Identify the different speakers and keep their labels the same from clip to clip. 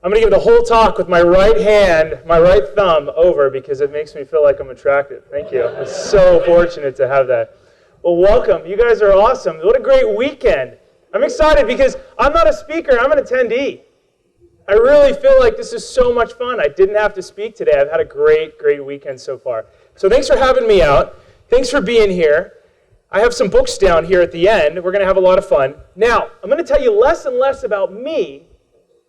Speaker 1: I'm going to give the whole talk with my right hand, my right thumb over because it makes me feel like I'm attractive. Thank you. I'm so fortunate to have that. Well, welcome. You guys are awesome. What a great weekend. I'm excited because I'm not a speaker. I'm an attendee. I really feel like this is so much fun. I didn't have to speak today. I've had a great weekend so far. So thanks for having me out. Thanks for being here. I have some books down here at the end. We're going to have a lot of fun. Now, I'm going to tell you less and less about me.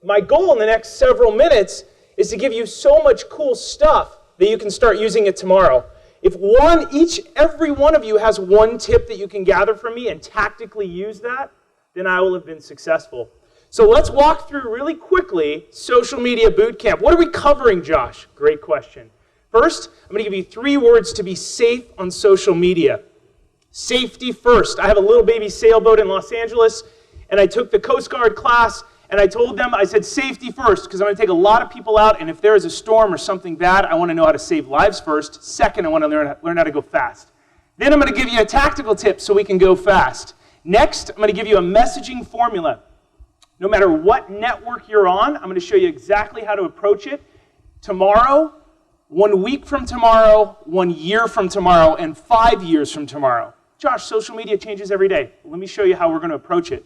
Speaker 1: My goal in the next several minutes is to give you so much cool stuff that you can start using it tomorrow. If every one of you has one tip that you can gather from me and tactically use that, then I will have been successful. So let's walk through really quickly Social Media Boot Camp. What are we covering, Josh? Great question. First, I'm going to give you 3 words to be safe on social media. Safety first. I have a little baby sailboat in Los Angeles, and I took the Coast Guard class. And I told them, I said, safety first, because I'm going to take a lot of people out, and if there is a storm or something bad, I want to know how to save lives first. Second, I want to learn how to go fast. Then I'm going to give you a tactical tip so we can go fast. Next, I'm going to give you a messaging formula. No matter what network you're on, I'm going to show you exactly how to approach it. Tomorrow, 1 week from tomorrow, 1 year from tomorrow, and 5 years from tomorrow. Josh, social media changes every day. Let me show you how we're going to approach it.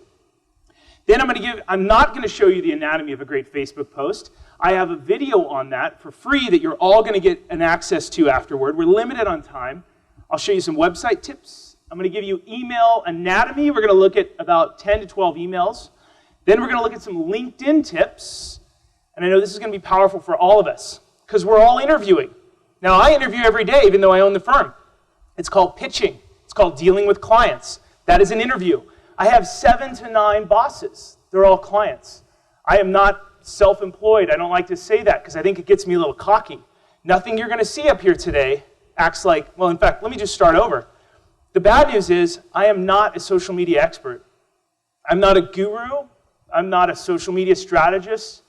Speaker 1: Then I'm not going to show you the anatomy of a great Facebook post. I have a video on that for free that you're all going to get an access to afterward. We're limited on time. I'll show you some website tips. I'm going to give you email anatomy. We're going to look at about 10 to 12 emails. Then we're going to look at some LinkedIn tips. And I know this is going to be powerful for all of us because we're all interviewing. Now, I interview every day, even though I own the firm. It's called pitching. It's called dealing with clients. That is an interview. I have 7 to 9 bosses. They're all clients. I am not self-employed. I don't like to say that because I think it gets me a little cocky. Nothing you're going to see up here today acts like, well, in fact, let me just start over. The bad news is I am not a social media expert. I'm not a guru. I'm not a social media strategist.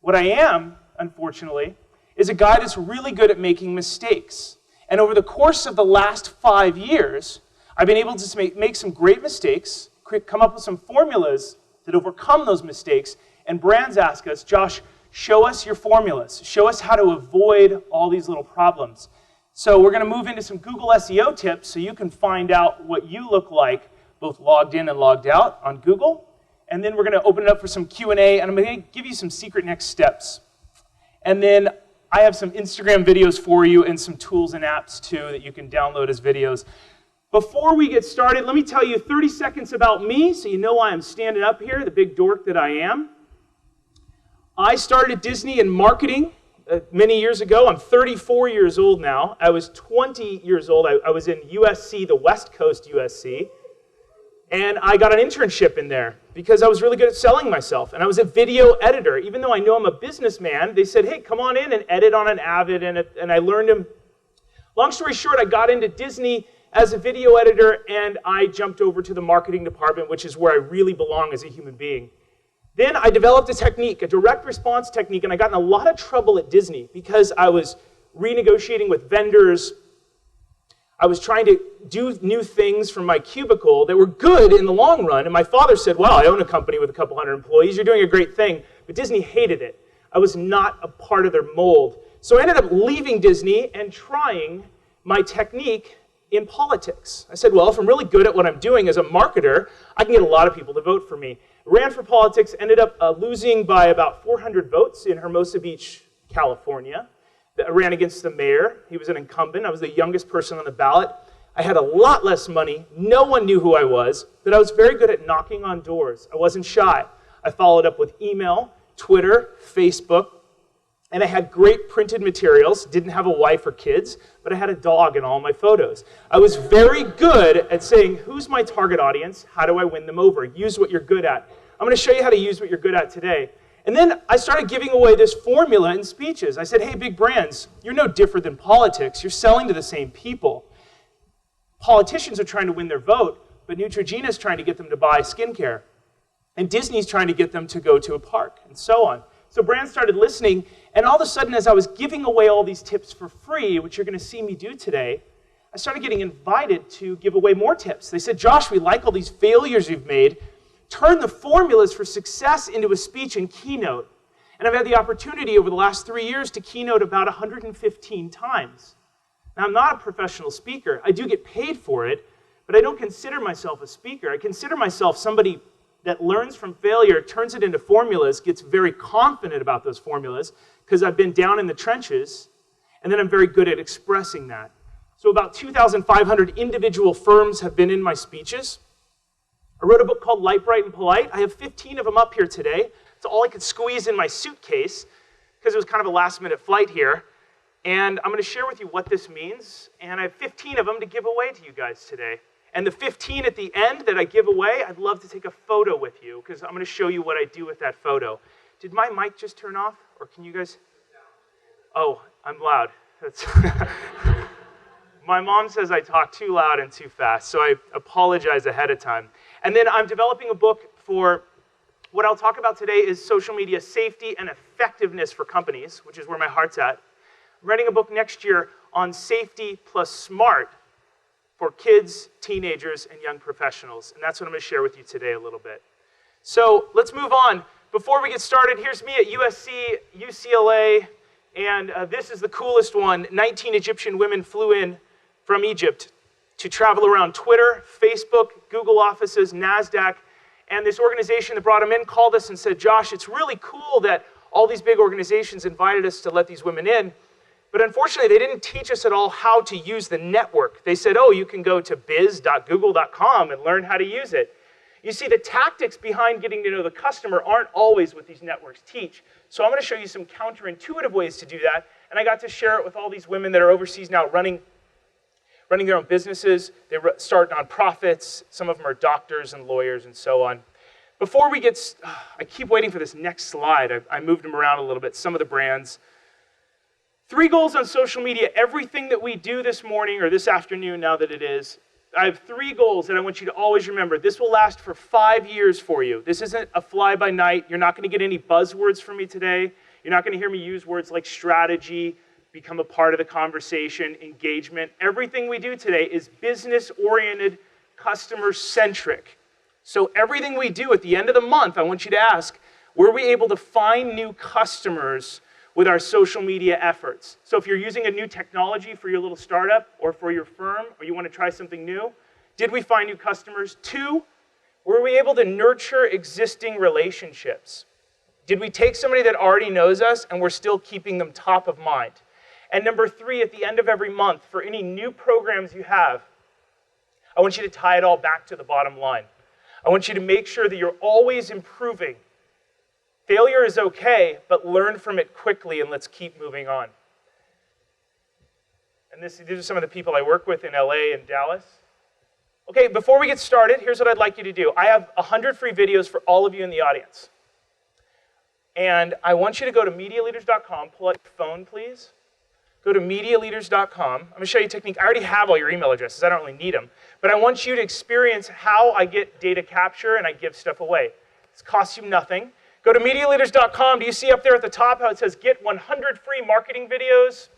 Speaker 1: What I am, unfortunately, is a guy that's really good at making mistakes. And over the course of the last 5 years, I've been able to make some great mistakes, come up with some formulas that overcome those mistakes, and brands ask us, Josh, show us your formulas. Show us how to avoid all these little problems. So we're going to move into some Google SEO tips so you can find out what you look like, both logged in and logged out on Google. And then we're going to open it up for some Q&A, and I'm going to give you some secret next steps. And then I have some Instagram videos for you and some tools and apps, too, that you can download as videos. Before we get started, let me tell you 30 seconds about me so you know why I'm standing up here, the big dork that I am. I started at Disney in marketing many years ago. I'm 34 years old now. I was 20 years old. I was in USC, the West Coast USC, and I got an internship in there because I was really good at selling myself, and I was a video editor. Even though I know I'm a businessman, they said, hey, come on in and edit on an Avid, and I learned them. Long story short, I got into Disney as a video editor, and I jumped over to the marketing department, which is where I really belong as a human being. Then I developed a technique, a direct response technique, and I got in a lot of trouble at Disney because I was renegotiating with vendors. I was trying to do new things from my cubicle that were good in the long run, and my father said, well, I own a company with a couple hundred employees. You're doing a great thing, but Disney hated it. I was not a part of their mold. So I ended up leaving Disney and trying my technique in politics. I said, well, if I'm really good at what I'm doing as a marketer, I can get a lot of people to vote for me. Ran for politics, ended up losing by about 400 votes in Hermosa Beach, California. I ran against the mayor. He was an incumbent. I was the youngest person on the ballot. I had a lot less money. No one knew who I was, but I was very good at knocking on doors. I wasn't shy. I followed up with email, Twitter, Facebook, and I had great printed materials. Didn't have a wife or kids, but I had a dog in all my photos. I was very good at saying, who's my target audience? How do I win them over? Use what you're good at. I'm going to show you how to use what you're good at today. And then I started giving away this formula in speeches. I said, hey, big brands, you're no different than politics. You're selling to the same people. Politicians are trying to win their vote, but Neutrogena is trying to get them to buy skincare. And Disney's trying to get them to go to a park, and so on. So brands started listening, and all of a sudden, as I was giving away all these tips for free, which you're going to see me do today, I started getting invited to give away more tips. They said, Josh, we like all these failures you've made. Turn the formulas for success into a speech and keynote.
Speaker 2: And I've had the opportunity over the last 3 years to keynote about 115 times. Now, I'm not a professional speaker. I do get paid for it, but I don't consider myself a speaker. I consider myself somebody that learns from failure, turns it into formulas, gets very confident about those formulas, because I've been down in the trenches, and then I'm very good at expressing that. So about 2,500 individual firms have been in my speeches. I wrote a book called Light, Bright, and Polite. I have 15 of them up here today. It's all I could squeeze in my suitcase, because it was kind of a last-minute flight here. And I'm going to share with you what this means, and I have 15 of them to give away to you guys today. And the 15 at the end that I give away, I'd love to take a photo with you, because I'm going to show you what I do with that photo. Did my mic just turn off, or can you guys? Oh, I'm loud. That's My mom says I talk too loud and too fast, so I apologize ahead of time. And then I'm developing a book for what I'll talk about today is social media safety and effectiveness for companies, which is where my heart's at. I'm writing a book next year on safety plus smart for kids, teenagers, and young professionals. And that's what I'm going to share with you today a little bit. So let's move on. Before we get started, here's me at USC, UCLA, and this is the coolest one. 19 Egyptian women flew in from Egypt to travel around Twitter, Facebook, Google offices, NASDAQ, and this organization that brought them in called us and said, Josh, it's really cool that all these big organizations invited us to let these women in, but unfortunately, they didn't teach us at all how to use the network. They said, oh, you can go to biz.google.com and learn how to use it. You see, the tactics behind getting to know the customer aren't always what these networks teach. So I'm going to show you some counterintuitive ways to do that, and I got to share it with all these women that are overseas now running their own businesses. They start nonprofits. Some of them are doctors and lawyers and so on. Before we get, I keep waiting for this next slide. I moved them around a little bit, some of the brands. 3 goals on social media. Everything that we do this morning or this afternoon, now that it is, I have 3 goals that I want you to always remember. This will last for 5 years for you. This isn't a fly-by-night. You're not going to get any buzzwords from me today. You're not going to hear me use words like strategy, become a part of the conversation, engagement. Everything we do today is business-oriented, customer-centric. So everything we do at the end of the month, I want you to ask, were we able to find new customers with our social media efforts? So if you're using a new technology for your little startup or for your firm, or you want to try something new, did we find new customers? 2, were we able to nurture existing relationships? Did we take somebody that already knows us and we're still keeping them top of mind? And number 3, at the end of every month, for any new programs you have, I want you to tie it all back to the bottom line. I want you to make sure that you're always improving. Failure is okay, but learn from it quickly and let's keep moving on. And these are some of the people I work with in LA and Dallas. Okay, before we get started, here's what I'd like you to do. I have 100 free videos for all of you in the audience. And I want you to go to MediaLeaders.com, pull out your phone, please. Go to MediaLeaders.com. I'm going to show you a technique. I already have all your email addresses. I don't really need them. But I want you to experience how I get data capture and I give stuff away. This costs you nothing. Go to MediaLeaders.com. Do you see up there at the top how it says get 100 free marketing videos?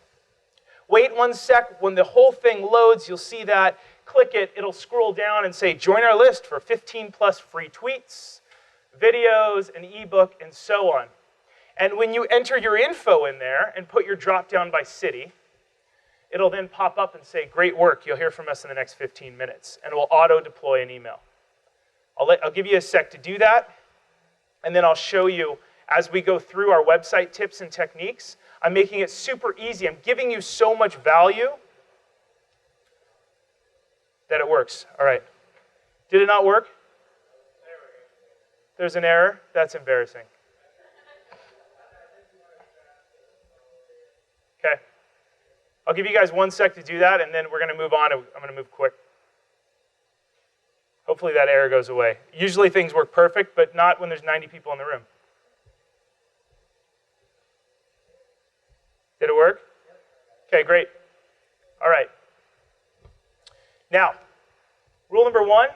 Speaker 2: Wait 1 sec. When the whole thing loads, you'll see that. Click it. It'll scroll down and say join our list for 15 plus free tweets, videos, an ebook, and so on. And when you enter your info in there and put your drop down by city, it'll then pop up and say, great work, you'll hear from us in the next 15 minutes. And it will auto-deploy an email. I'll give you a sec to do that, and then I'll show you as we go through our website tips and techniques. I'm making it super easy. I'm giving you so much value that it works. All right. Did it not work? There's an error? That's embarrassing. Okay. I'll give you guys 1 sec to do that, and then we're going to move on. I'm going to move quick. Hopefully that error goes away. Usually things work perfect, but not when there's 90 people in the room. Did it work? Okay, great. All right. Now, rule number 1,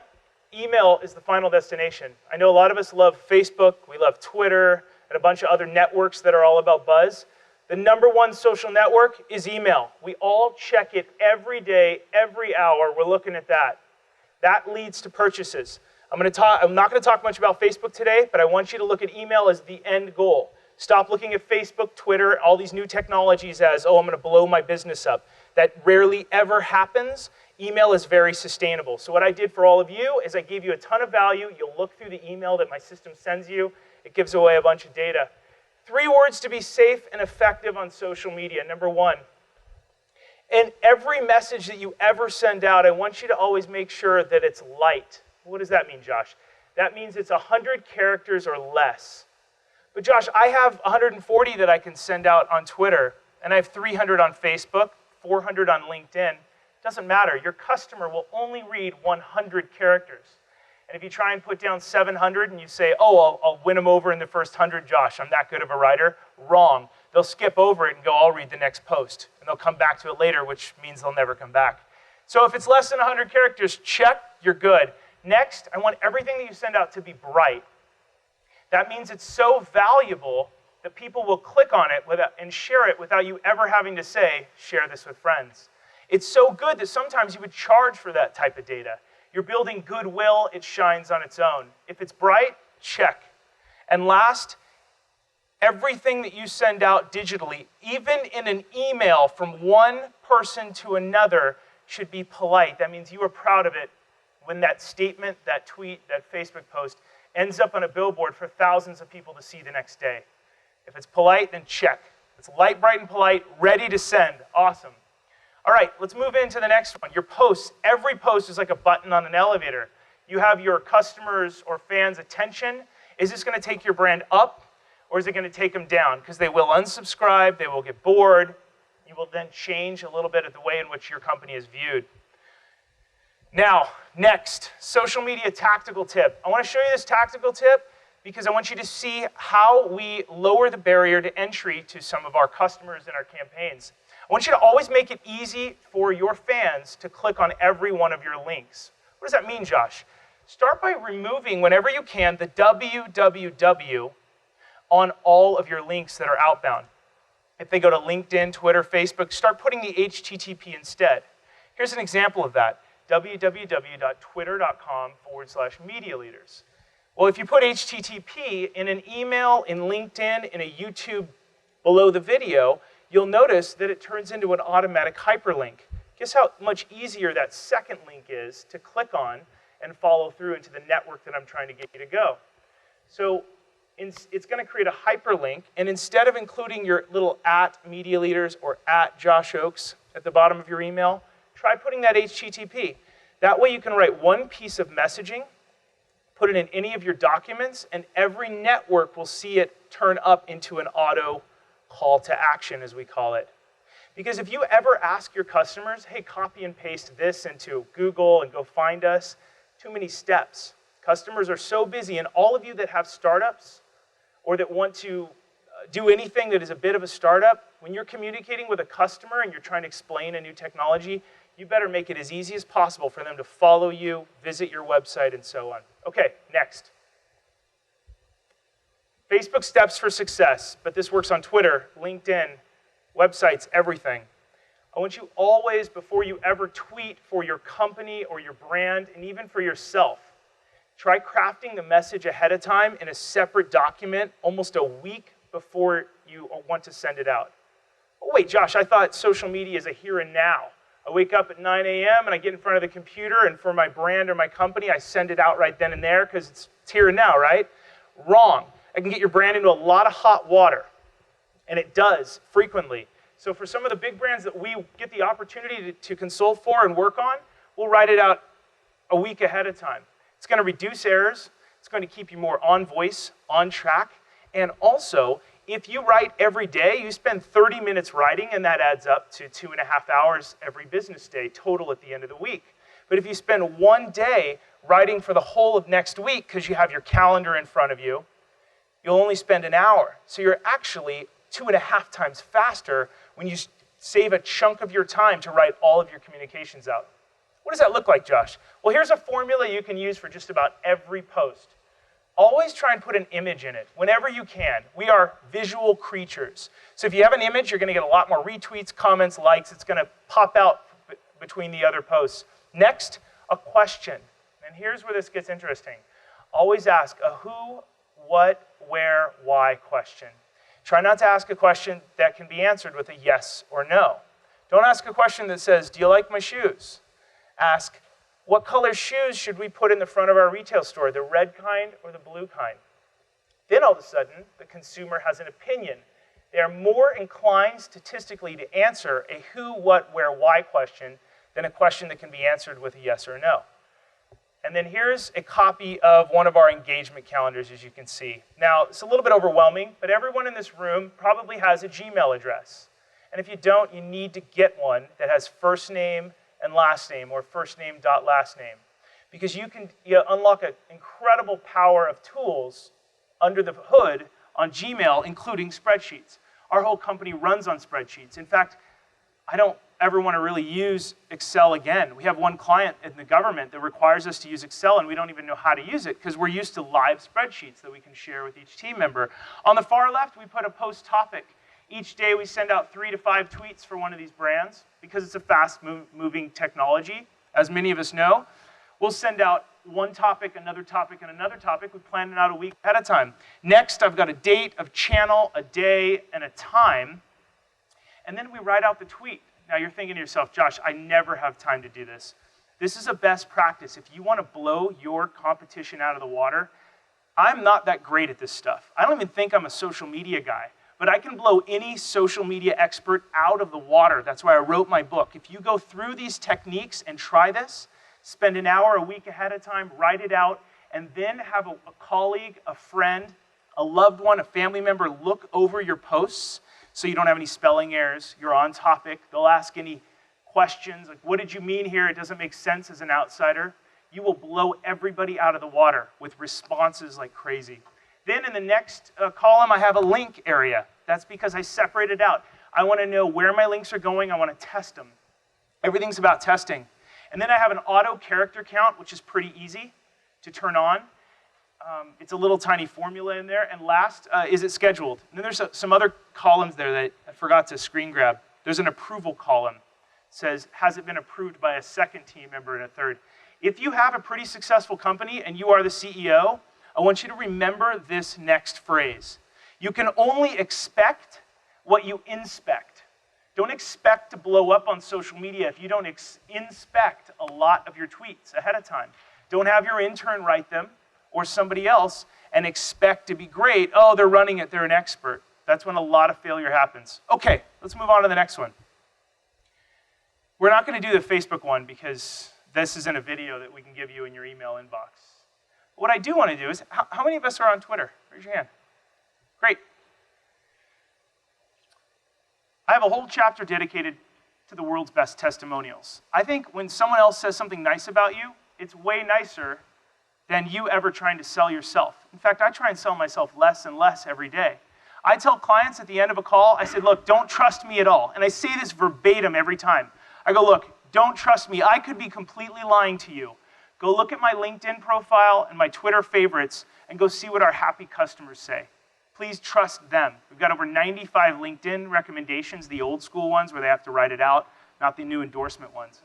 Speaker 2: email is the final destination. I know a lot of us love Facebook, we love Twitter, and a bunch of other networks that are all about buzz. The number 1 social network is email. We all check it every day, every hour. We're looking at that. That leads to purchases. I'm not going to talk much about Facebook today, but I want you to look at email as the end goal. Stop looking at Facebook, Twitter, all these new technologies as, oh, I'm going to blow my business up. That rarely ever happens. Email is very sustainable. So what I did for all of you is I gave you a ton of value. You'll look through the email that my system sends you. It gives away a bunch of data. 3 words to be safe and effective on social media. Number 1, in every message that you ever send out, I want you to always make sure that it's light. What does that mean, Josh? That means it's 100 characters or less. But Josh, I have 140 that I can send out on Twitter, and I have 300 on Facebook, 400 on LinkedIn. Doesn't matter. Your customer will only read 100 characters. And if you try and put down 700 and you say, oh, I'll win them over in the first 100, Josh, I'm that good of a writer, wrong. They'll skip over it and go, I'll read the next post. And they'll come back to it later, which means they'll never come back. So if it's less than 100 characters, check, you're good. Next, I want everything that you send out to be bright. That means it's so valuable that people will click on it and share it without you ever having to say, share this with friends. It's so good that sometimes you would charge for that type of data. You're building goodwill, it shines on its own. If it's bright, check. And last, everything that you send out digitally, even in an email from one person to another, should be polite. That means you are proud of it when that statement, that tweet, that Facebook post ends up on a billboard for thousands of people to see the next day. If it's polite, then check. It's light, bright, and polite, ready to send. Awesome. All right, let's move into the next one. Your posts. Every post is like a button on an elevator. You have your customers' or fans' attention. Is this going to take your brand up, or is it going to take them down? Because they will unsubscribe, they will get bored. You will then change a little bit of the way in which your company is viewed. Now, next, social media tactical tip. I want to show you this tactical tip because I want you to see how we lower the barrier to entry to some of our customers in our campaigns. I want you to always make it easy for your fans to click on every one of your links. What does that mean, Josh? Start by removing, whenever you can, the www on all of your links that are outbound. If they go to LinkedIn, Twitter, Facebook, start putting the HTTP instead. Here's an example of that. www.twitter.com/media leaders. Well, if you put HTTP in an email, in LinkedIn, in a YouTube below the video, you'll notice that it turns into an automatic hyperlink. Guess how much easier that second link is to click on and follow through into the network that I'm trying to get you to go. So it's going to create a hyperlink, and instead of including your little @media leaders or @Josh Ochs at the bottom of your email, try putting that HTTP. That way you can write one piece of messaging, put it in any of your documents, and every network will see it turn up into an auto call to action, as we call it. Because if you ever ask your customers, hey, copy and paste this into Google and go find us, too many steps. Customers are so busy, and all of you that have startups or that want to do anything that is a bit of a startup, when you're communicating with a customer and you're trying to explain a new technology, you better make it as easy as possible for them to follow you, visit your website, and so on. Okay, next. Facebook steps for success, but this works on Twitter, LinkedIn, websites, everything. I want you always, before you ever tweet for your company or your brand, and even for yourself, try crafting the message ahead of time in a separate document almost a week before you want to send it out. Oh, wait, Josh, I thought social media is a here and now. I wake up at 9 a.m. and I get in front of the computer, and for my brand or my company, I send it out right then and there because it's here and now, right? Wrong. I can get your brand into a lot of hot water, and it does frequently. So for some of the big brands that we get the opportunity to consult for and work on, we'll write it out a week ahead of time. It's going to reduce errors. It's going to keep you more on voice, on track. And also, if you write every day, you spend 30 minutes writing, and that adds up to 2.5 hours every business day total at the end of the week. But if you spend one day writing for the whole of next week because you have your calendar in front of you, you'll only spend an hour. So you're actually 2.5 times faster when you save a chunk of your time to write all of your communications out. What does that look like, Josh? Well, here's a formula you can use for just about every post. Always try and put an image in it whenever you can. We are visual creatures. So if you have an image, you're going to get a lot more retweets, comments, likes. It's going to pop out between the other posts. Next, a question. And here's where this gets interesting. Always ask a who, what, where, why question. Try not to ask a question that can be answered with a yes or no. Don't ask a question that says, do you like my shoes? Ask, what color shoes should we put in the front of our retail store, the red kind or the blue kind? Then all of a sudden, the consumer has an opinion. They are more inclined statistically to answer a who, what, where, why question than a question that can be answered with a yes or no. And then here's a copy of one of our engagement calendars, as you can see. Now, it's a little bit overwhelming, but everyone in this room probably has a Gmail address. And if you don't, you need to get one that has first name and last name, or first name dot last name. Because you can unlock an incredible power of tools under the hood on Gmail, including spreadsheets. Our whole company runs on spreadsheets. In fact, I don't ever want to really use Excel again. We have one client in the government that requires us to use Excel, and we don't even know how to use it because we're used to live spreadsheets that we can share with each team member. On the far left, we put a post topic. Each day, we send out 3 to 5 tweets for one of these brands because it's a fast-moving technology. As many of us know, we'll send out one topic, another topic, and another topic. We plan it out a week ahead of time. Next, I've got a date, a channel, a day, and a time. And then we write out the tweet. Now you're thinking to yourself, Josh, I never have time to do this. This is a best practice. If you want to blow your competition out of the water, I'm not that great at this stuff. I don't even think I'm a social media guy, but I can blow any social media expert out of the water. That's why I wrote my book. If you go through these techniques and try this, spend an hour a week ahead of time, write it out, and then have a colleague, a friend, a loved one, a family member look over your posts so you don't have any spelling errors, you're on topic. They'll ask any questions, like, what did you mean here? It doesn't make sense as an outsider. You will blow everybody out of the water with responses like crazy. Then in the next column, I have a link area. That's because I separated out. I want to know where my links are going. I want to test them. Everything's about testing. And then I have an auto character count, which is pretty easy to turn on. It's a little tiny formula in there. And last, is it scheduled? And then there's some other columns there that I forgot to screen grab. There's an approval column. It says, has it been approved by a second team member and a third? If you have a pretty successful company and you are the CEO, I want you to remember this next phrase. You can only expect what you inspect. Don't expect to blow up on social media if you don't inspect a lot of your tweets ahead of time. Don't have your intern write them or somebody else and expect to be great. Oh, they're running it, they're an expert. That's when a lot of failure happens. Okay, let's move on to the next one. We're not going to do the Facebook one because this isn't a video that we can give you in your email inbox. What I do want to do is, how many of us are on Twitter? Raise your hand. Great. I have a whole chapter dedicated to the world's best testimonials. I think when someone else says something nice about you, it's way nicer than you ever trying to sell yourself. In fact, I try and sell myself less and less every day. I tell clients at the end of a call, I say, look, don't trust me at all. And I say this verbatim every time. I go, look, don't trust me. I could be completely lying to you. Go look at my LinkedIn profile and my Twitter favorites and go see what our happy customers say. Please trust them. We've got over 95 LinkedIn recommendations, the old school ones where they have to write it out, not the new endorsement ones.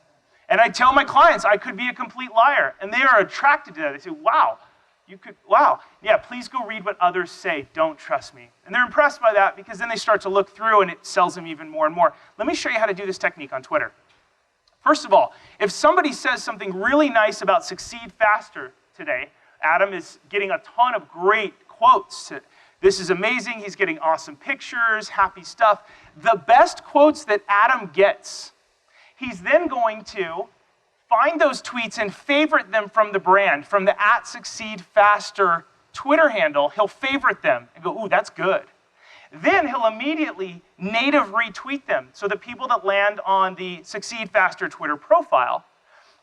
Speaker 2: And I tell my clients I could be a complete liar, and they are attracted to that. They say, wow, wow. Yeah, please go read what others say. Don't trust me. And they're impressed by that because then they start to look through and it sells them even more and more. Let me show you how to do this technique on Twitter. First of all, if somebody says something really nice about Succeed Faster today, Adam is getting a ton of great quotes. This is amazing. He's getting awesome pictures, happy stuff. The best quotes that Adam gets, he's then going to find those tweets and favorite them from the brand, from the @SucceedFaster Twitter handle. He'll favorite them and go, ooh, that's good. Then he'll immediately native retweet them so that people that land on the Succeed Faster Twitter profile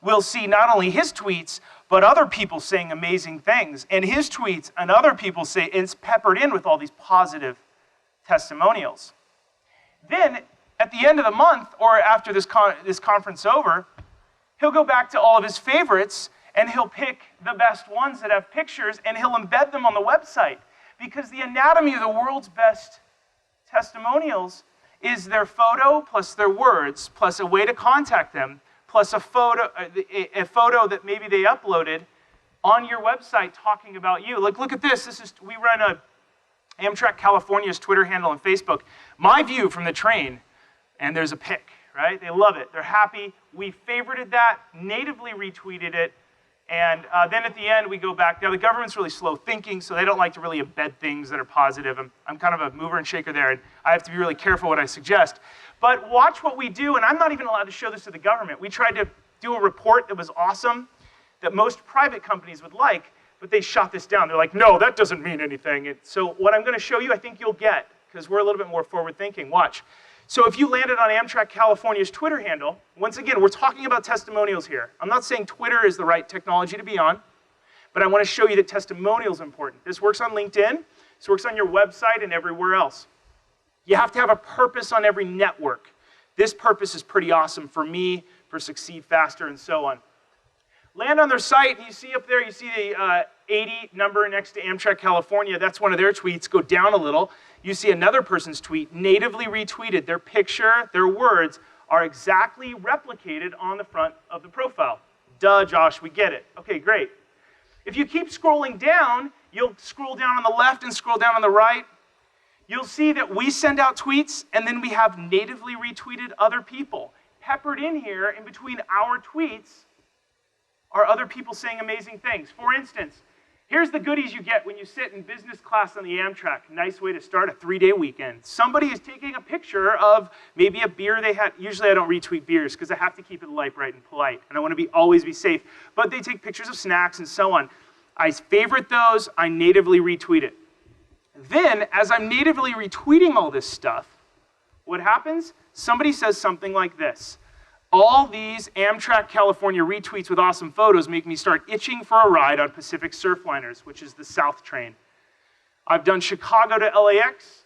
Speaker 2: will see not only his tweets, but other people saying amazing things. And his tweets and other people say it's peppered in with all these positive testimonials. Then at the end of the month or after this conference over, he'll go back to all of his favorites and he'll pick the best ones that have pictures and he'll embed them on the website. Because the anatomy of the world's best testimonials is their photo plus their words plus a way to contact them plus a photo that maybe they uploaded on your website talking about you. Like, look at this. We run Amtrak California's Twitter handle and Facebook, my view from the train, and there's a pic, right? They love it. They're happy. We favorited that, natively retweeted it, and then at the end we go back. Now the government's really slow thinking, so they don't like to really embed things that are positive. I'm kind of a mover and shaker there, and I have to be really careful what I suggest. But watch what we do, and I'm not even allowed to show this to the government. We tried to do a report that was awesome, that most private companies would like, but they shot this down. They're like, no, that doesn't mean anything. So what I'm going to show you, I think you'll get, because we're a little bit more forward thinking. Watch. So if you landed on Amtrak California's Twitter handle, once again, we're talking about testimonials here. I'm not saying Twitter is the right technology to be on, but I want to show you that testimonial is important. This works on LinkedIn. This works on your website and everywhere else. You have to have a purpose on every network. This purpose is pretty awesome for me, for Succeed Faster, and so on. Land on their site, and you see up there, you see the 80 number next to Amtrak California. That's one of their tweets. Go down a little. You see another person's tweet, natively retweeted. Their picture, their words are exactly replicated on the front of the profile. Duh, Josh, we get it. Okay, great. If you keep scrolling down, you'll scroll down on the left and scroll down on the right. You'll see that we send out tweets, and then we have natively retweeted other people. Peppered in here, in between our tweets, are other people saying amazing things. For instance, here's the goodies you get when you sit in business class on the Amtrak. Nice way to start a 3-day weekend. Somebody is taking a picture of maybe a beer they had. Usually I don't retweet beers because I have to keep it light, bright, and polite, and I want to always be safe. But they take pictures of snacks and so on. I favorite those. I natively retweet it. Then, as I'm natively retweeting all this stuff, what happens? Somebody says something like this. All these Amtrak California retweets with awesome photos make me start itching for a ride on Pacific Surfliners, which is the South train. I've done Chicago to LAX,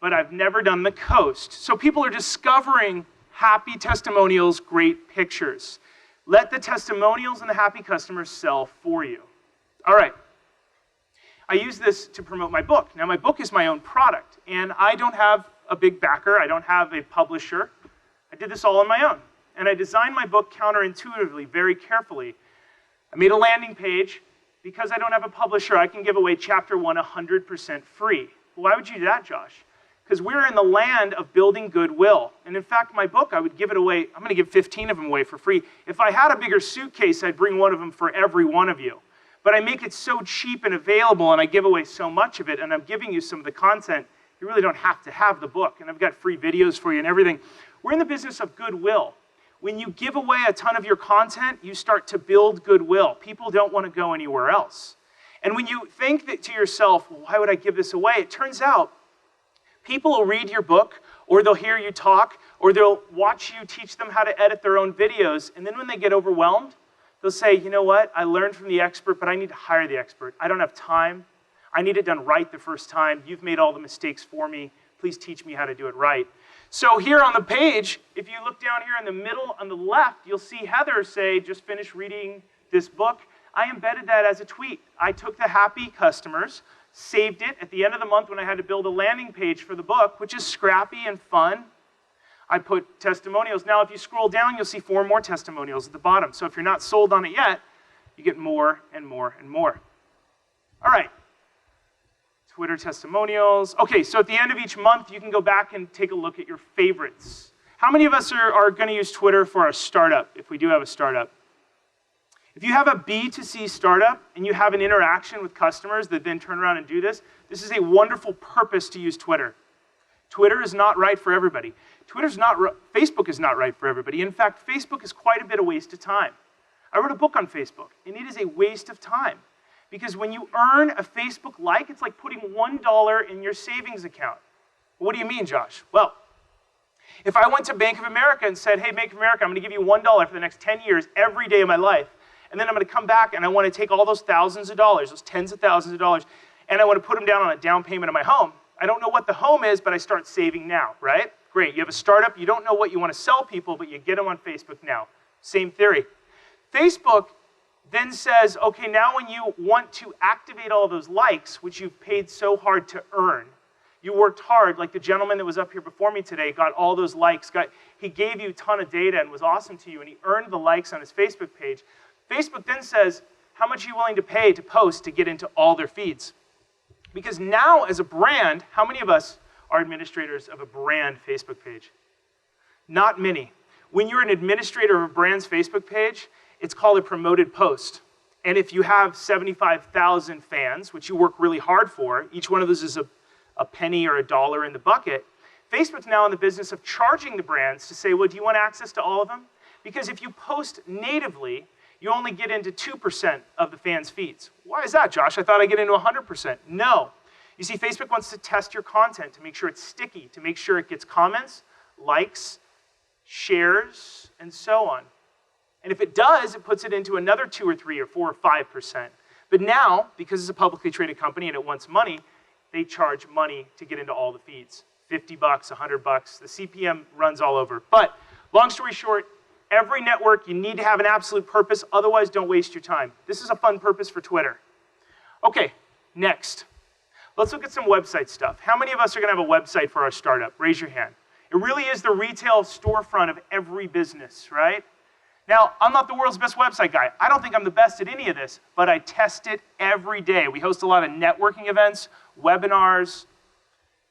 Speaker 2: but I've never done the coast. So people are discovering happy testimonials, great pictures. Let the testimonials and the happy customers sell for you. All right. I use this to promote my book. Now, my book is my own product, and I don't have a big backer. I don't have a publisher. I did this all on my own. And I designed my book counterintuitively, very carefully. I made a landing page. Because I don't have a publisher, I can give away chapter 1 100% free. Why would you do that, Josh? Because we're in the land of building goodwill. And in fact, my book, I would give it away. I'm going to give 15 of them away for free. If I had a bigger suitcase, I'd bring one of them for every one of you. But I make it so cheap and available, and I give away so much of it, and I'm giving you some of the content. You really don't have to have the book, and I've got free videos for you and everything. We're in the business of goodwill. When you give away a ton of your content, you start to build goodwill. People don't want to go anywhere else. And when you think that to yourself, well, why would I give this away? It turns out people will read your book, or they'll hear you talk, or they'll watch you teach them how to edit their own videos, and then when they get overwhelmed, they'll say, you know what, I learned from the expert, but I need to hire the expert. I don't have time. I need it done right the first time. You've made all the mistakes for me. Please teach me how to do it right. So here on the page, if you look down here in the middle on the left, you'll see Heather say, just finished reading this book. I embedded that as a tweet. I took the happy customers, saved it at the end of the month when I had to build a landing page for the book, which is scrappy and fun. I put testimonials. Now, if you scroll down, you'll see 4 more testimonials at the bottom. So if you're not sold on it yet, you get more and more and more. All right. Twitter testimonials. Okay, so at the end of each month, you can go back and take a look at your favorites. How many of us are going to use Twitter for our startup, if we do have a startup? If you have a B2C startup and you have an interaction with customers that then turn around and do this, this is a wonderful purpose to use Twitter. Twitter is not right for everybody. Facebook is not right for everybody. In fact, Facebook is quite a bit of waste of time. I wrote a book on Facebook, and it is a waste of time. Because when you earn a Facebook like, it's like putting $1 in your savings account. What do you mean, Josh? Well, if I went to Bank of America and said, hey, Bank of America, I'm going to give you $1 for the next 10 years every day of my life, and then I'm going to come back and I want to take all those thousands of dollars, those tens of thousands of dollars, and I want to put them down on a down payment of my home. I don't know what the home is, but I start saving now, right? Great, you have a startup, you don't know what you want to sell people, but you get them on Facebook now. Same theory. Facebook then says, okay, now when you want to activate all those likes, which you've paid so hard to earn, you worked hard, like the gentleman that was up here before me today, got all those likes, he gave you a ton of data and was awesome to you, and he earned the likes on his Facebook page. Facebook then says, how much are you willing to pay to post to get into all their feeds? Because now, as a brand, how many of us are administrators of a brand Facebook page? Not many. When you're an administrator of a brand's Facebook page, it's called a promoted post. And if you have 75,000 fans, which you work really hard for, each one of those is a penny or a dollar in the bucket, Facebook's now in the business of charging the brands to say, well, do you want access to all of them? Because if you post natively, you only get into 2% of the fans' feeds. Why is that, Josh? I thought I'd get into 100%. No. You see, Facebook wants to test your content to make sure it's sticky, to make sure it gets comments, likes, shares, and so on. And if it does, it puts it into another 2 or 3 or 4 or 5%. But now, because it's a publicly traded company and it wants money, they charge money to get into all the feeds. $50, $100, the CPM runs all over. But long story short, every network, you need to have an absolute purpose, otherwise don't waste your time. This is a fun purpose for Twitter. Okay, next. Let's look at some website stuff. How many of us are gonna have a website for our startup? Raise your hand. It really is the retail storefront of every business, right? Now, I'm not the world's best website guy. I don't think I'm the best at any of this, but I test it every day. We host a lot of networking events, webinars,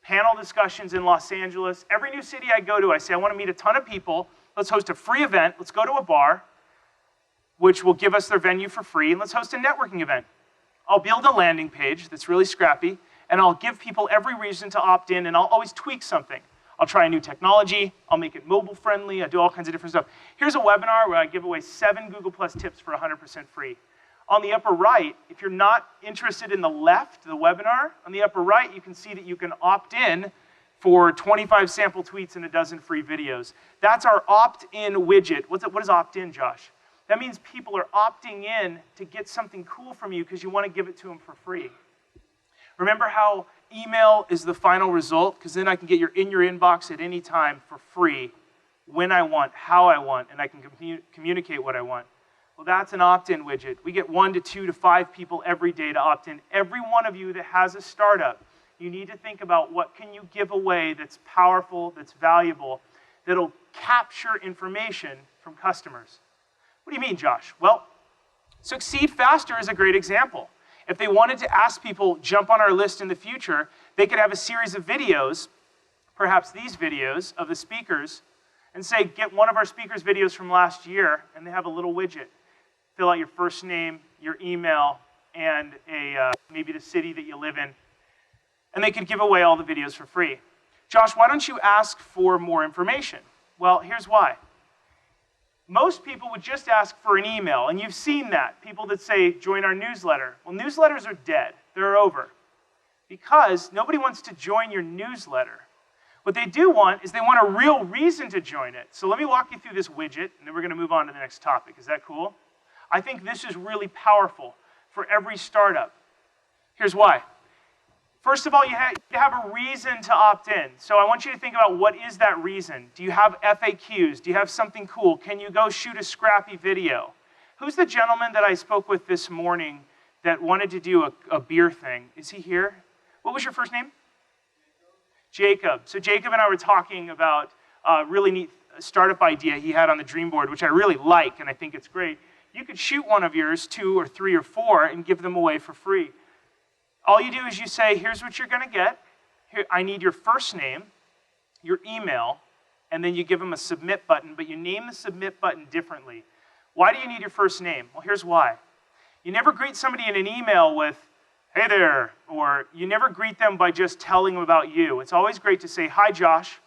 Speaker 2: panel discussions in Los Angeles. Every new city I go to, I say, I want to meet a ton of people. Let's host a free event. Let's go to a bar, which will give us their venue for free, and let's host a networking event. I'll build a landing page that's really scrappy, and I'll give people every reason to opt in, and I'll always tweak something. I'll try a new technology, I'll make it mobile friendly, I do all kinds of different stuff. Here's a webinar where I give away 7 Google Plus tips for 100% free. On the upper right, if you're not interested in the left, the webinar, on the upper right, you can see that you can opt in for 25 sample tweets and a dozen free videos. That's our opt-in widget. What is opt-in, Josh? That means people are opting in to get something cool from you because you want to give it to them for free. Remember how email is the final result? Because then I can get in your inbox at any time for free, when I want, how I want, and I can communicate what I want. Well, that's an opt-in widget. We get 1 to 2 to 5 people every day to opt in. Every one of you that has a startup, you need to think about what can you give away that's powerful, that's valuable, that'll capture information from customers. What do you mean, Josh? Well, Succeed Faster is a great example. If they wanted to ask people, jump on our list in the future, they could have a series of videos, perhaps these videos of the speakers, and say, get one of our speakers' videos from last year, and they have a little widget. Fill out your first name, your email, and maybe the city that you live in, and they could give away all the videos for free. Josh, why don't you ask for more information? Well, here's why. Most people would just ask for an email, and you've seen that. People that say, join our newsletter. Well, newsletters are dead. They're over. Because nobody wants to join your newsletter. What they do want is they want a real reason to join it. So let me walk you through this widget, and then we're going to move on to the next topic. Is that cool? I think this is really powerful for every startup. Here's why. First of all, you have a reason to opt in. So I want you to think about what is that reason. Do you have FAQs? Do you have something cool? Can you go shoot a scrappy video? Who's the gentleman that I spoke with this morning that wanted to do a beer thing? Is he here? What was your first name? Jacob. So Jacob and I were talking about a really neat startup idea he had on the dream board, which I really like, and I think it's great. You could shoot one of yours, 2 or 3 or 4, and give them away for free. All you do is you say, here's what you're going to get. Here, I need your first name, your email, and then you give them a submit button, but you name the submit button differently. Why do you need your first name? Well, here's why. You never greet somebody in an email with, hey there, or you never greet them by just telling them about you. It's always great to say, hi, Josh.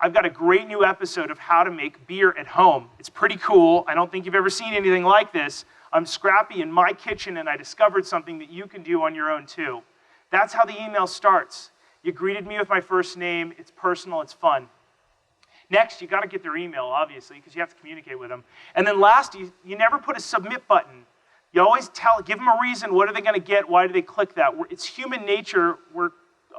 Speaker 2: I've got a great new episode of how to make beer at home. It's pretty cool. I don't think you've ever seen anything like this. I'm scrappy in my kitchen, and I discovered something that you can do on your own, too. That's how the email starts. You greeted me with my first name. It's personal. It's fun. Next, you got to get their email, obviously, because you have to communicate with them. And then last, you never put a submit button. You always give them a reason. What are they going to get? Why do they click that? It's human nature. We're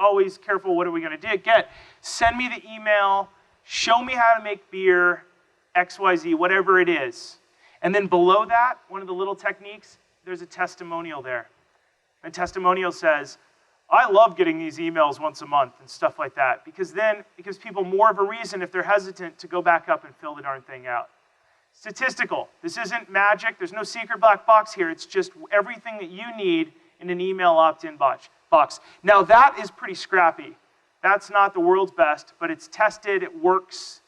Speaker 2: always careful. What are we going to get? Send me the email. Show me how to make beer, XYZ, whatever it is. And then below that, one of the little techniques, there's a testimonial there. And testimonial says, I love getting these emails once a month and stuff like that, because then it gives people more of a reason, if they're hesitant, to go back up and fill the darn thing out. Statistical. This isn't magic. There's no secret black box here. It's just everything that you need in an email opt-in box. Now that is pretty scrappy. That's not the world's best, but it's tested, it works.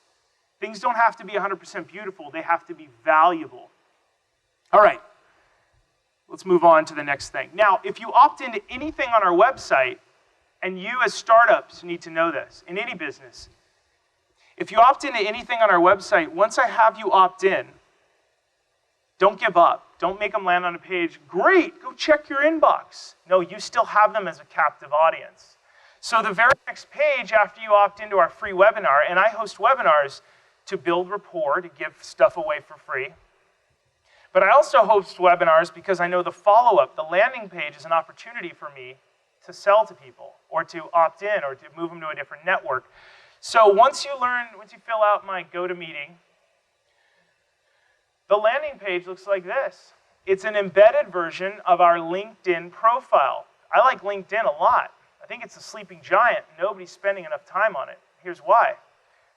Speaker 2: Things don't have to be 100% beautiful, they have to be valuable. All right, let's move on to the next thing. Now, if you opt into anything on our website, and you as startups need to know this, in any business, if you opt into anything on our website, once I have you opt in, don't give up. Don't make them land on a page. Great, go check your inbox. No, you still have them as a captive audience. So the very next page after you opt into our free webinar, and I host webinars to build rapport, to give stuff away for free. But I also host webinars because I know the follow-up, the landing page, is an opportunity for me to sell to people or to opt in or to move them to a different network. So once you fill out my GoToMeeting, the landing page looks like this. It's an embedded version of our LinkedIn profile. I like LinkedIn a lot. I think it's a sleeping giant. Nobody's spending enough time on it. Here's why.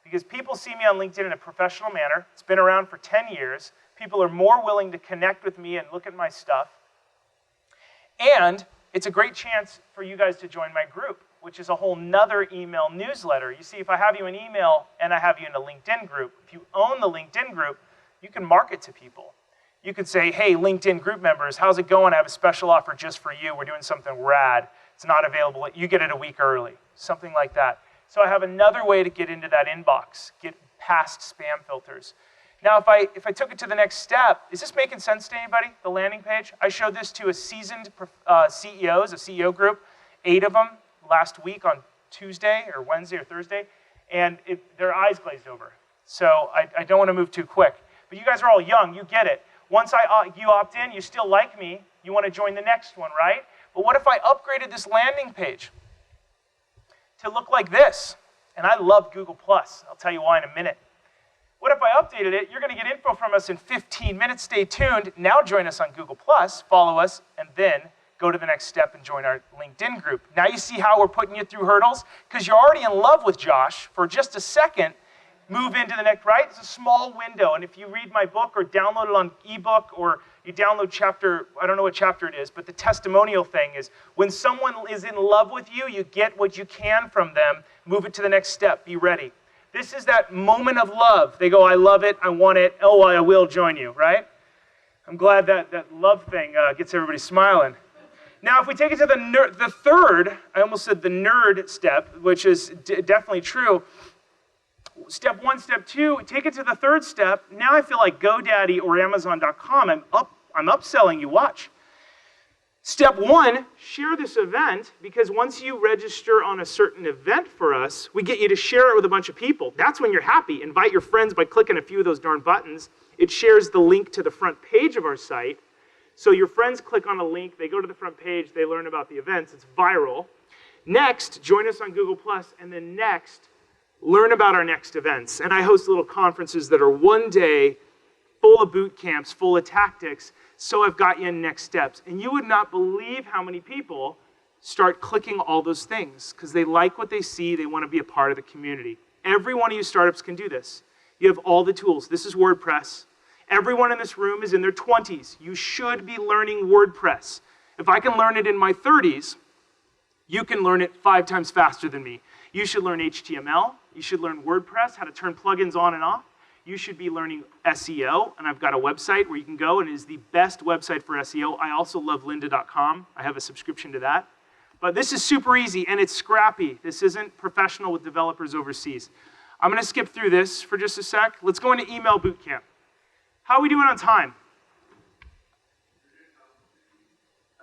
Speaker 2: Because people see me on LinkedIn in a professional manner. It's been around for 10 years. People are more willing to connect with me and look at my stuff. And it's a great chance for you guys to join my group, which is a whole nother email newsletter. You see, if I have you in email and I have you in a LinkedIn group, if you own the LinkedIn group, you can market to people. You could say, hey, LinkedIn group members, how's it going? I have a special offer just for you. We're doing something rad. It's not available. You get it a week early, something like that. So I have another way to get into that inbox, get past spam filters. Now, if I took it to the next step, is this making sense to anybody, the landing page? I showed this to a seasoned CEOs, a CEO group, 8 of them last week on Tuesday or Wednesday or Thursday, and their eyes glazed over. So I don't want to move too quick. But you guys are all young, you get it. Once you opt in, you still like me, you want to join the next one, right? But what if I upgraded this landing page to look like this? And I love Google+. I'll tell you why in a minute. What if I updated it? You're going to get info from us in 15 minutes. Stay tuned. Now join us on Google+, follow us, and then go to the next step and join our LinkedIn group. Now you see how we're putting you through hurdles? Because you're already in love with Josh. For just a second, move into the next, right? It's a small window. And if you read my book or download it on ebook or you download chapter, I don't know what chapter it is, but the testimonial thing is when someone is in love with you, you get what you can from them, move it to the next step, be ready. This is that moment of love. They go, I love it, I want it, oh, I will join you, right? I'm glad that love thing gets everybody smiling. Now, if we take it to the third, I almost said the nerd step, which is definitely true. Step 1, step 2, take it to the third step. Now I feel like GoDaddy or Amazon.com, I'm upselling you, watch. Step 1, share this event, because once you register on a certain event for us, we get you to share it with a bunch of people. That's when you're happy. Invite your friends by clicking a few of those darn buttons. It shares the link to the front page of our site. So your friends click on a link, they go to the front page, they learn about the events, it's viral. Next, join us on Google+, and then next, learn about our next events. And I host little conferences that are one day, full of boot camps, full of tactics, so I've got you in next steps. And you would not believe how many people start clicking all those things because they like what they see, they want to be a part of the community. Every one of you startups can do this. You have all the tools. This is WordPress. Everyone in this room is in their 20s. You should be learning WordPress. If I can learn it in my 30s, you can learn it 5 times faster than me. You should learn HTML. You should learn WordPress, how to turn plugins on and off. You should be learning SEO, and I've got a website where you can go, and it is the best website for SEO. I also love lynda.com. I have a subscription to that. But this is super easy, and it's scrappy. This isn't professional with developers overseas. I'm going to skip through this for just a sec. Let's go into email bootcamp. How are we doing on time?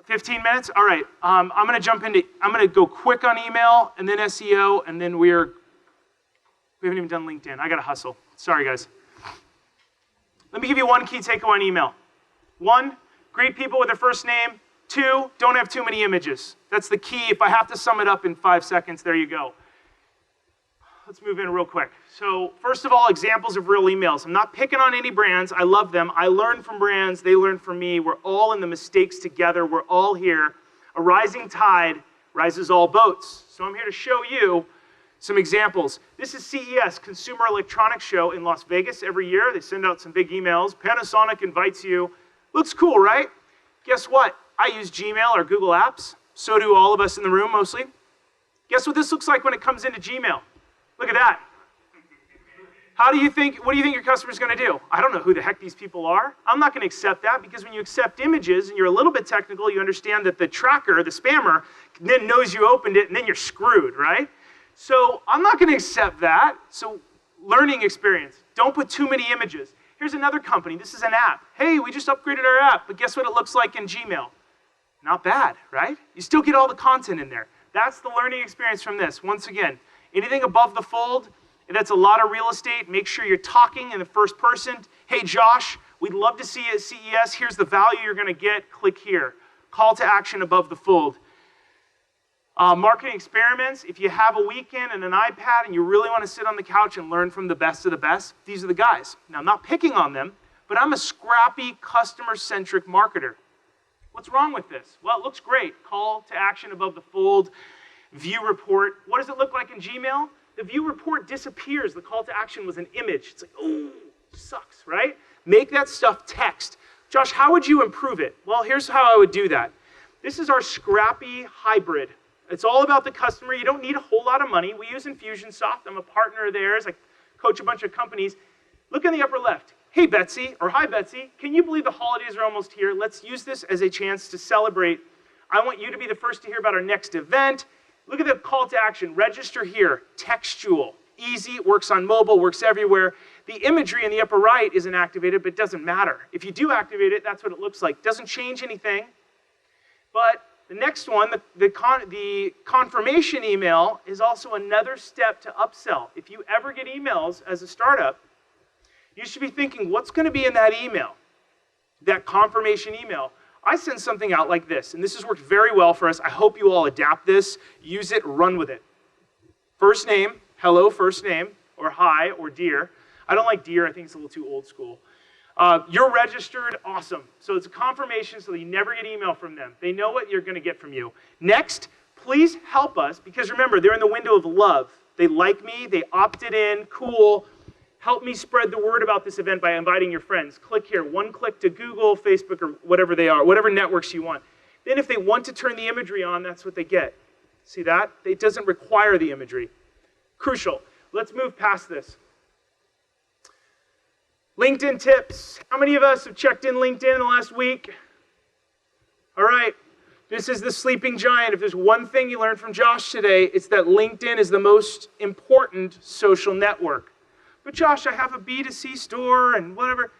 Speaker 2: 15 minutes? All right. I'm going to go quick on email, and then SEO, and then we haven't even done LinkedIn. I got to hustle. Sorry, guys. Let me give you one key takeaway on email. 1, greet people with their first name. 2, don't have too many images. That's the key. If I have to sum it up in 5 seconds, there you go. Let's move in real quick. So first of all, examples of real emails. I'm not picking on any brands. I love them. I learn from brands. They learn from me. We're all in the mistakes together. We're all here. A rising tide rises all boats. So I'm here to show you some examples. This is CES, Consumer Electronics Show in Las Vegas every year. They send out some big emails. Panasonic invites you. Looks cool, right? Guess what? I use Gmail or Google Apps. So do all of us in the room mostly. Guess what this looks like when it comes into Gmail? Look at that. What do you think your customer's going to do? I don't know who the heck these people are. I'm not going to accept that, because when you accept images and you're a little bit technical, you understand that the tracker, the spammer, then knows you opened it, and then you're screwed, right? So I'm not going to accept that. So learning experience. Don't put too many images. Here's another company. This is an app. Hey, we just upgraded our app, but guess what it looks like in Gmail? Not bad, right? You still get all the content in there. That's the learning experience from this. Once again, anything above the fold, and that's a lot of real estate. Make sure you're talking in the first person. Hey, Josh, we'd love to see you at CES. Here's the value you're going to get. Click here. Call to action above the fold. Marketing experiments. If you have a weekend and an iPad and you really want to sit on the couch and learn from the best of the best, these are the guys. Now, I'm not picking on them, but I'm a scrappy, customer-centric marketer. What's wrong with this? Well, it looks great. Call to action above the fold. View report. What does it look like in Gmail? The view report disappears. The call to action was an image. It's like, oh, sucks, right? Make that stuff text. Josh, how would you improve it? Well, here's how I would do that. This is our scrappy hybrid. It's all about the customer. You don't need a whole lot of money. We use Infusionsoft. I'm a partner of theirs. I coach a bunch of companies. Look in the upper left. Hey, Betsy, or hi, Betsy. Can you believe the holidays are almost here? Let's use this as a chance to celebrate. I want you to be the first to hear about our next event. Look at the call to action. Register here. Textual. Easy. It works on mobile. Works everywhere. The imagery in the upper right isn't activated, but it doesn't matter. If you do activate it, that's what it looks like. Doesn't change anything. But the next one, the confirmation email, is also another step to upsell. If you ever get emails as a startup, you should be thinking, what's going to be in that email, that confirmation email? I send something out like this, and this has worked very well for us. I hope you all adapt this, use it, run with it. First name, hello, first name, or hi, or dear. I don't like dear. I think it's a little too old school. You're registered, awesome. So it's a confirmation so that you never get email from them. They know what you're going to get from you. Next, please help us, because remember, they're in the window of love. They like me, they opted in, cool. Help me spread the word about this event by inviting your friends. Click here, one click to Google, Facebook, or whatever they are, whatever networks you want. Then if they want to turn the imagery on, that's what they get. See that? It doesn't require the imagery. Crucial. Let's move past this. LinkedIn tips. How many of us have checked in LinkedIn in the last week? All right. This is the sleeping giant. If there's one thing you learned from Josh today, it's that LinkedIn is the most important social network. But Josh, I have a B2C store and whatever.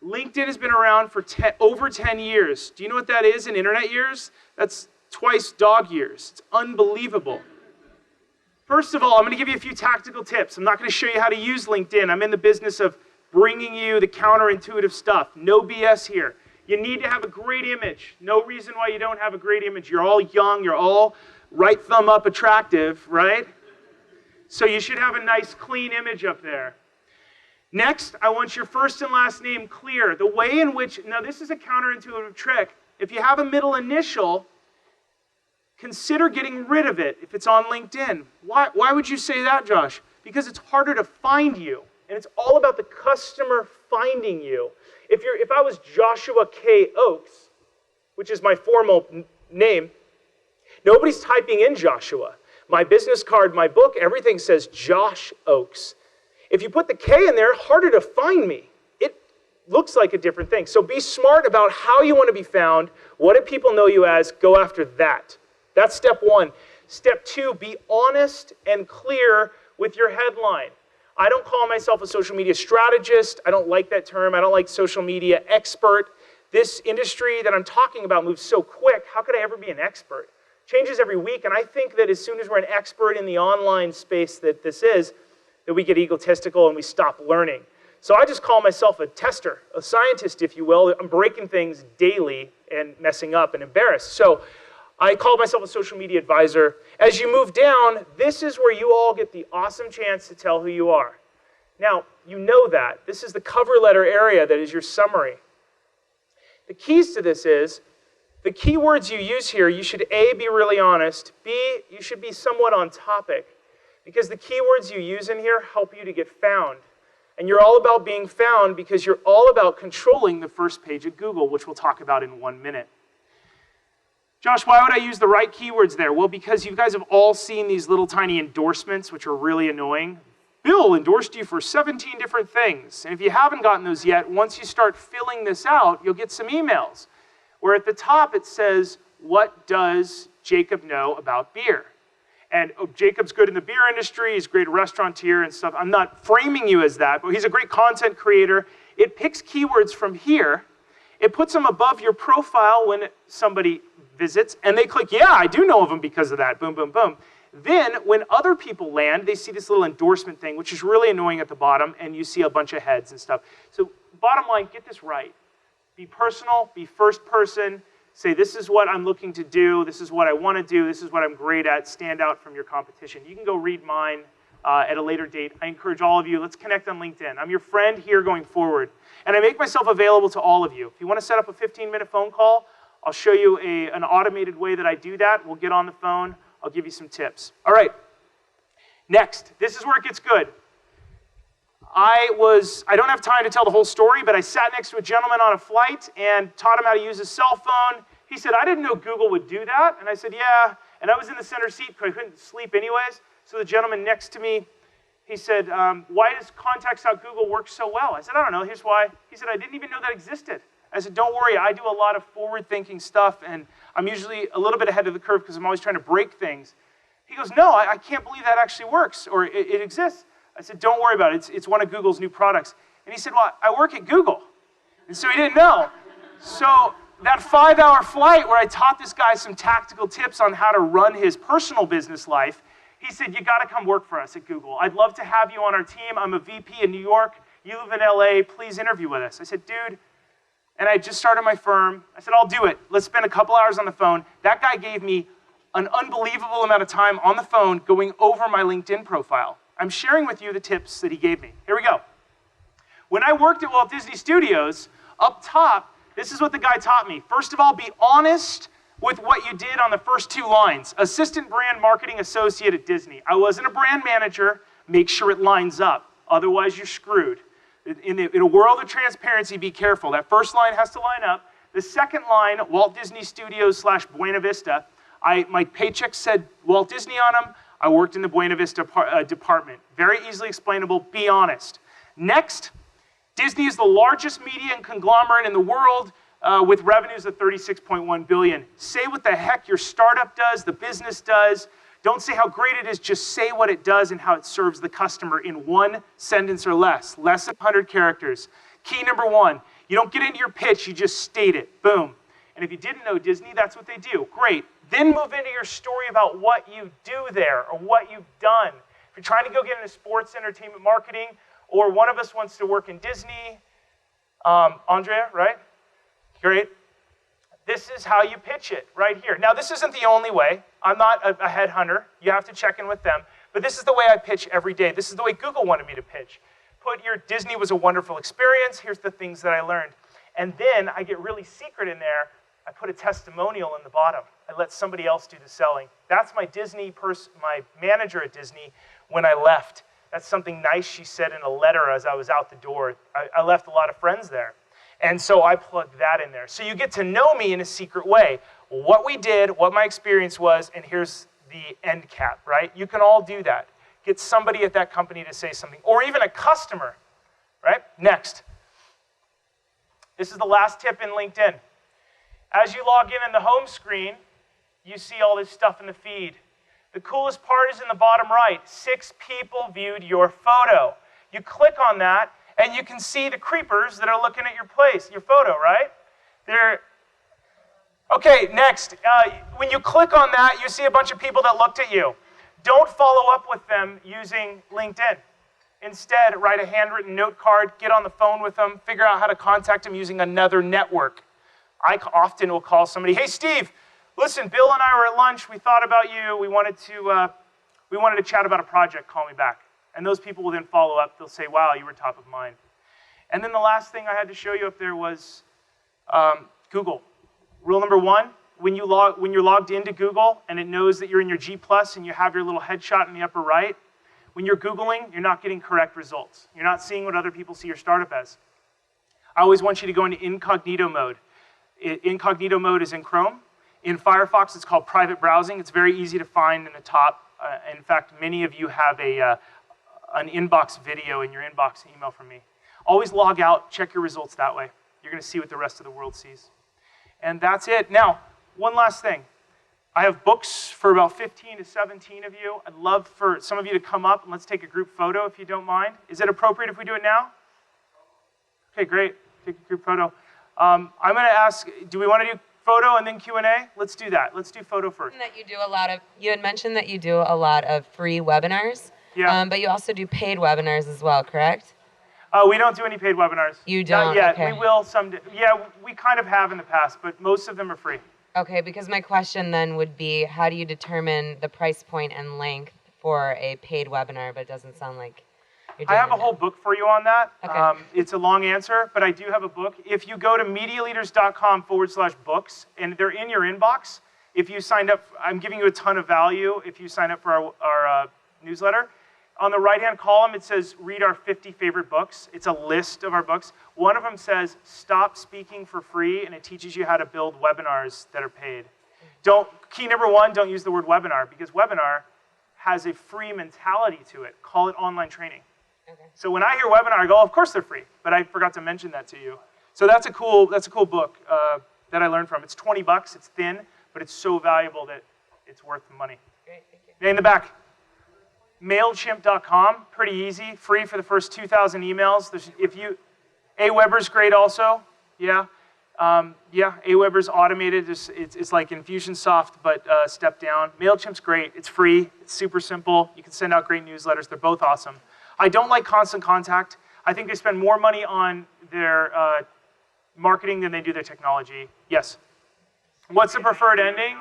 Speaker 2: LinkedIn has been around for over 10 years. Do you know what that is in internet years? That's twice dog years. It's unbelievable. First of all, I'm going to give you a few tactical tips. I'm not going to show you how to use LinkedIn. I'm in the business of bringing you the counterintuitive stuff. No BS here. You need to have a great image. No reason why you don't have a great image. You're all young. You're all right thumb up attractive, right? So you should have a nice, clean image up there. Next, I want your first and last name clear. The way in which, now this is a counterintuitive trick. If you have a middle initial, consider getting rid of it if it's on LinkedIn. Why would you say that, Josh? Because it's harder to find you. And it's all about the customer finding you. If I was Joshua K. Ochs, which is my formal name, nobody's typing in Joshua. My business card, my book, everything says Josh Ochs. If you put the K in there, harder to find me. It looks like a different thing. So be smart about how you want to be found. What do people know you as? Go after that. That's step one. Step two, be honest and clear with your headline. I don't call myself a social media strategist. I don't like that term. I don't like social media expert. This industry that I'm talking about moves so quick. How could I ever be an expert? Changes every week, and I think that as soon as we're an expert in the online space that this is, that we get egotistical and we stop learning. So I just call myself a tester, a scientist, if you will. I'm breaking things daily and messing up and embarrassed. So I call myself a social media advisor. As you move down, this is where you all get the awesome chance to tell who you are. Now, you know that. This is the cover letter area that is your summary. The keys to this is, the keywords you use here, you should A, be really honest. B, you should be somewhat on topic. Because the keywords you use in here help you to get found. And you're all about being found because you're all about controlling the first page of Google, which we'll talk about in 1 minute. Josh, why would I use the right keywords there? Well, because you guys have all seen these little tiny endorsements, which are really annoying. Bill endorsed you for 17 different things. And if you haven't gotten those yet, once you start filling this out, you'll get some emails where at the top it says, what does Jacob know about beer? And Jacob's good in the beer industry, he's a great restaurateur and stuff. I'm not framing you as that, but he's a great content creator. It picks keywords from here. It puts them above your profile when somebody visits, and they click, yeah, I do know of them because of that, boom, boom, boom. Then, when other people land, they see this little endorsement thing, which is really annoying at the bottom, and you see a bunch of heads and stuff. So, bottom line, get this right. Be personal, be first person, say this is what I'm looking to do, this is what I want to do, this is what I'm great at, stand out from your competition. You can go read mine at a later date. I encourage all of you, let's connect on LinkedIn. I'm your friend here going forward. And I make myself available to all of you. If you want to set up a 15-minute phone call, I'll show you an automated way that I do that. We'll get on the phone. I'll give you some tips. All right. Next, this is where it gets good. I don't have time to tell the whole story, but I sat next to a gentleman on a flight and taught him how to use his cell phone. He said, I didn't know Google would do that. And I said, yeah. And I was in the center seat because I couldn't sleep anyways. So the gentleman next to me, he said, why does contacts.google work so well? I said, I don't know. Here's why. He said, I didn't even know that existed. I said, don't worry, I do a lot of forward-thinking stuff, and I'm usually a little bit ahead of the curve because I'm always trying to break things. He goes, no, I can't believe that actually works, or it exists. I said, don't worry about it. It's one of Google's new products. And he said, well, I work at Google. And so he didn't know. So that 5-hour flight where I taught this guy some tactical tips on how to run his personal business life, he said, you got to come work for us at Google. I'd love to have you on our team. I'm a VP in New York. You live in LA. Please interview with us. I said, dude, and I just started my firm. I said, I'll do it. Let's spend a couple hours on the phone. That guy gave me an unbelievable amount of time on the phone going over my LinkedIn profile. I'm sharing with you the tips that he gave me. Here we go. When I worked at Walt Disney Studios, up top, this is what the guy taught me. First of all, be honest with what you did on the first 2 lines. Assistant brand marketing associate at Disney. I wasn't a brand manager. Make sure it lines up. Otherwise, you're screwed. In a world of transparency, be careful. That first line has to line up. The second line, Walt Disney Studios / Buena Vista, my paycheck said Walt Disney on them. I worked in the Buena Vista department. Very easily explainable. Be honest. Next, Disney is the largest media and conglomerate in the world with revenues of $36.1 billion. Say what the heck your startup does, the business does. Don't say how great it is, just say what it does and how it serves the customer in 1 sentence or less than 100 characters. Key number 1, you don't get into your pitch, you just state it, boom. And if you didn't know Disney, that's what they do, great. Then move into your story about what you do there or what you've done. If you're trying to go get into sports entertainment marketing, or one of us wants to work in Disney, Andrea, right? Great. This is how you pitch it right here. Now, this isn't the only way. I'm not a headhunter. You have to check in with them. But this is the way I pitch every day. This is the way Google wanted me to pitch. Put your Disney was a wonderful experience. Here's the things that I learned. And then I get really secret in there. I put a testimonial in the bottom. I let somebody else do the selling. That's my my manager at Disney when I left. That's something nice she said in a letter as I was out the door. I left a lot of friends there. And so I plugged that in there. So you get to know me in a secret way. What we did, what my experience was, and here's the end cap, right? You can all do that. Get somebody at that company to say something, or even a customer, right? Next. This is the last tip in LinkedIn. As you log in the home screen, you see all this stuff in the feed. The coolest part is in the bottom right. 6 people viewed your photo. You click on that, and you can see the creepers that are looking at your photo, right? Okay, next. When you click on that, you see a bunch of people that looked at you. Don't follow up with them using LinkedIn. Instead, write a handwritten note card, get on the phone with them, figure out how to contact them using another network. I often will call somebody, hey, Steve, listen, Bill and I were at lunch. We thought about you. We wanted to chat about a project. Call me back. And those people will then follow up. They'll say, wow, you were top of mind. And then the last thing I had to show you up there was Google. Rule number 1, when you're logged into Google and it knows that you're in your G+ and you have your little headshot in the upper right, when you're Googling, you're not getting correct results. You're not seeing what other people see your startup as. I always want you to go into incognito mode. Incognito mode is in Chrome. In Firefox, it's called private browsing. It's very easy to find in the top. In fact, many of you have an inbox video in your inbox email from me. Always log out, check your results that way. You're going to see what the rest of the world sees. And that's it. Now, one last thing. I have books for about 15 to 17 of you. I'd love for some of you to come up and let's take a group photo if you don't mind. Is it appropriate if we do it now? Okay, great. Take a group photo. I'm going to ask, do we want to do photo and then Q&A? Let's do that. Let's do photo first.
Speaker 3: That you had mentioned that you do a lot of free webinars,
Speaker 2: Yeah.
Speaker 3: But you also do paid webinars as well, correct?
Speaker 2: We don't do any paid webinars.
Speaker 3: You don't?
Speaker 2: Not yet.
Speaker 3: Okay.
Speaker 2: We will someday. Yeah, we kind of have in the past, but most of them are free.
Speaker 3: Okay, because my question then would be, how do you determine the price point and length for a paid webinar, but it doesn't sound like you're doing
Speaker 2: I have a
Speaker 3: that.
Speaker 2: whole book for you on that.
Speaker 3: Okay.
Speaker 2: It's a long answer, but I do have a book. If you go to medialeaders.com/books, and they're in your inbox, if you signed up, I'm giving you a ton of value if you sign up for our newsletter. On the right-hand column, it says, read our 50 favorite books. It's a list of our books. One of them says, stop speaking for free, and it teaches you how to build webinars that are paid. Key number one, don't use the word webinar, because webinar has a free mentality to it. Call it online training.
Speaker 3: Okay.
Speaker 2: So when I hear webinar, I go, of course they're free, but I forgot to mention that to you. So that's a cool book that I learned from. It's $20, it's thin, but it's so valuable that it's worth the money.
Speaker 3: Great, thank you.
Speaker 2: In the back. Mailchimp.com, pretty easy, free for the first 2,000 emails. Aweber's great also, yeah. Aweber's automated, it's like Infusionsoft, but step down. Mailchimp's great, it's free, it's super simple. You can send out great newsletters, they're both awesome. I don't like Constant Contact. I think they spend more money on their marketing than they do their technology. Yes. What's the preferred ending?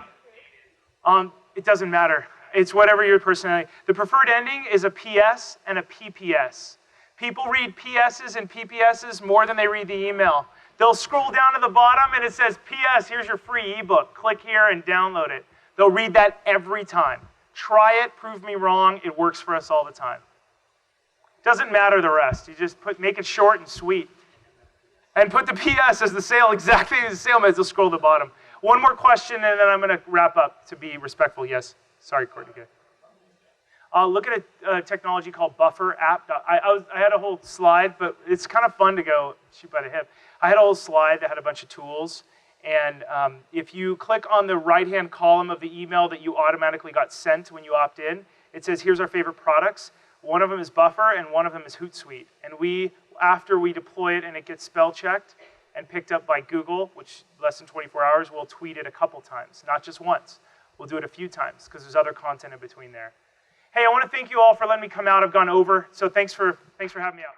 Speaker 2: It doesn't matter. It's whatever your personality. The preferred ending is a PS and a PPS. People read PSs and PPSs more than they read the email. They'll scroll down to the bottom and it says, PS, here's your free ebook. Click here and download it. They'll read that every time. Try it, prove me wrong. It works for us all the time. Doesn't matter the rest. You just make it short and sweet. And put the PS as the sale, exactly as the sale message. They'll scroll to the bottom. One more question and then I'm going to wrap up to be respectful. Yes. Sorry, Courtney. Good. Look at a technology called Buffer app. I had a whole slide, but it's kind of fun to go shoot by the hip. I had a whole slide that had a bunch of tools, and if you click on the right-hand column of the email that you automatically got sent when you opt in, it says, here's our favorite products. One of them is Buffer, and one of them is Hootsuite. And after we deploy it and it gets spell checked and picked up by Google, which less than 24 hours, we'll tweet it a couple times, not just once. We'll do it a few times because there's other content in between there. Hey, I want to thank you all for letting me come out. I've gone over, so thanks for having me out.